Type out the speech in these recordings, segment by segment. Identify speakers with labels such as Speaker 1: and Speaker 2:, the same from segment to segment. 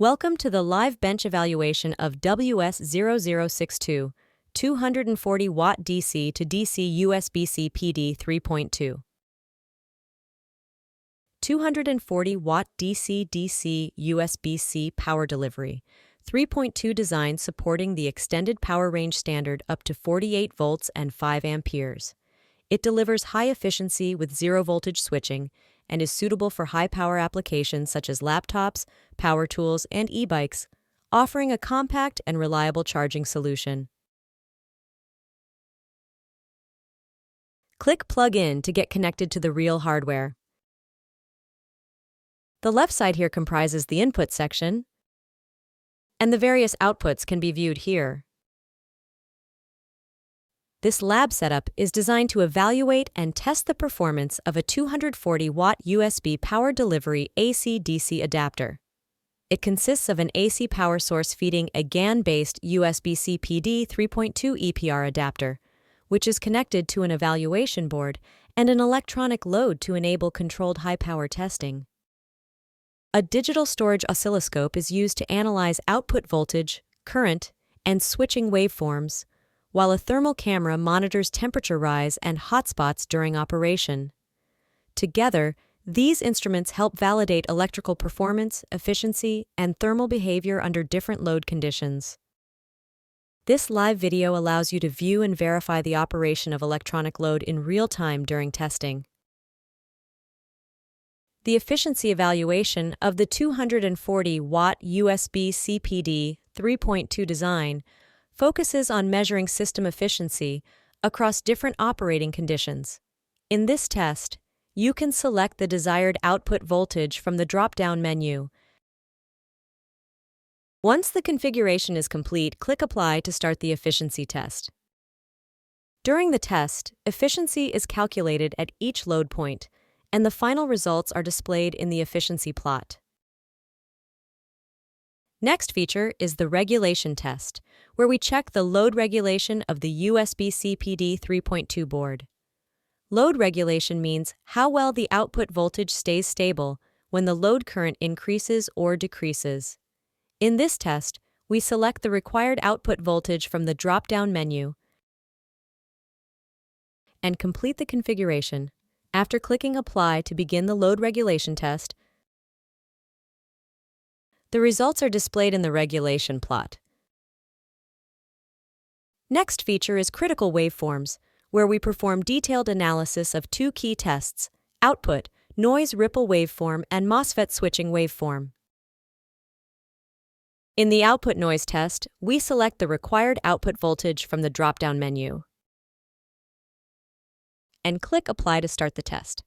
Speaker 1: Welcome to the live bench evaluation of WS006-2, 240-watt DC to DC USB-C PD 3.2. 240-watt DC-DC USB-C power delivery, 3.2 design supporting the extended power range standard up to 48 volts and 5 amperes. It delivers high efficiency with zero voltage switching and is suitable for high-power applications such as laptops, power tools, and e-bikes, offering a compact and reliable charging solution. Click Plug In to get connected to the real hardware. The left side here comprises the input section, and the various outputs can be viewed here. This lab setup is designed to evaluate and test the performance of a 240-watt USB power delivery AC-DC adapter. It consists of an AC power source feeding a GAN-based USB-C PD 3.2 EPR adapter, which is connected to an evaluation board and an electronic load to enable controlled high-power testing. A digital storage oscilloscope is used to analyze output voltage, current, and switching waveforms, while a thermal camera monitors temperature rise and hotspots during operation. Together, these instruments help validate electrical performance, efficiency, and thermal behavior under different load conditions. This live video allows you to view and verify the operation of electronic load in real time during testing. The efficiency evaluation of the 240-watt USB-C PD 3.2 design focuses on measuring system efficiency across different operating conditions. In this test, you can select the desired output voltage from the drop-down menu. Once the configuration is complete, click Apply to start the efficiency test. During the test, efficiency is calculated at each load point, and the final results are displayed in the efficiency plot. Next feature is the regulation test, where we check the load regulation of the USB-C PD 3.2 board. Load regulation means how well the output voltage stays stable when the load current increases or decreases. In this test, we select the required output voltage from the drop-down menu and complete the configuration. After clicking Apply to begin the load regulation test, the results are displayed in the regulation plot. Next feature is critical waveforms, where we perform detailed analysis of two key tests: output, noise ripple waveform, and MOSFET switching waveform. In the output noise test, we select the required output voltage from the drop-down menu and click Apply to start the test.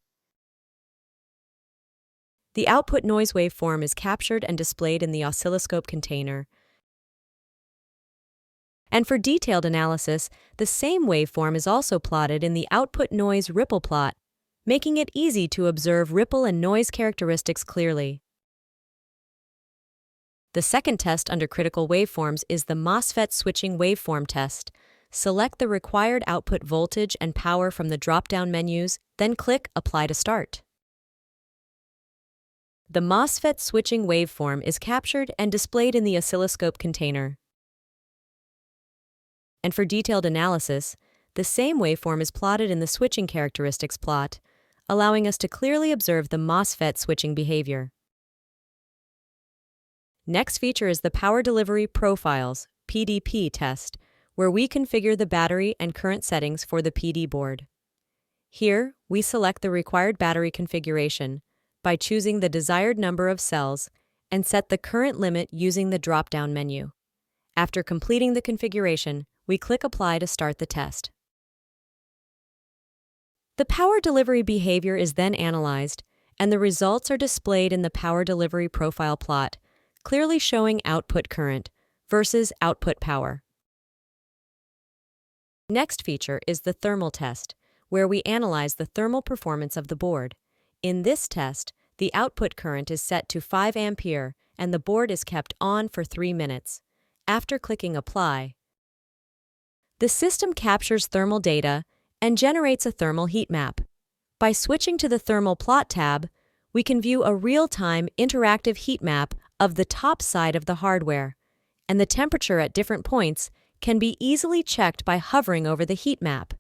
Speaker 1: The output noise waveform is captured and displayed in the oscilloscope container. And for detailed analysis, the same waveform is also plotted in the output noise ripple plot, making it easy to observe ripple and noise characteristics clearly. The second test under critical waveforms is the MOSFET switching waveform test. Select the required output voltage and power from the drop-down menus, then click Apply to start. The MOSFET switching waveform is captured and displayed in the oscilloscope container. And for detailed analysis, the same waveform is plotted in the switching characteristics plot, allowing us to clearly observe the MOSFET switching behavior. Next feature is the Power Delivery Profiles (PDP) test, where we configure the battery and current settings for the PD board. Here, we select the required battery configuration by choosing the desired number of cells and set the current limit using the drop-down menu. After completing the configuration, we click Apply to start the test. The power delivery behavior is then analyzed, and the results are displayed in the Power Delivery Profile plot, clearly showing output current versus output power. Next feature is the thermal test, where we analyze the thermal performance of the board. In this test, the output current is set to 5 ampere and the board is kept on for 3 minutes. After clicking Apply, the system captures thermal data and generates a thermal heat map. By switching to the Thermal Plot tab, we can view a real-time interactive heat map of the top side of the hardware, and the temperature at different points can be easily checked by hovering over the heat map.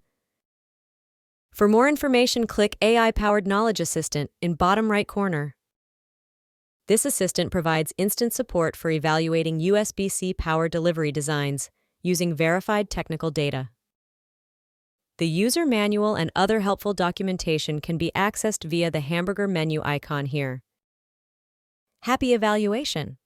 Speaker 1: For more information, click AI-powered Knowledge Assistant in bottom right corner. This assistant provides instant support for evaluating USB-C power delivery designs using verified technical data. The user manual and other helpful documentation can be accessed via the hamburger menu icon here. Happy evaluation!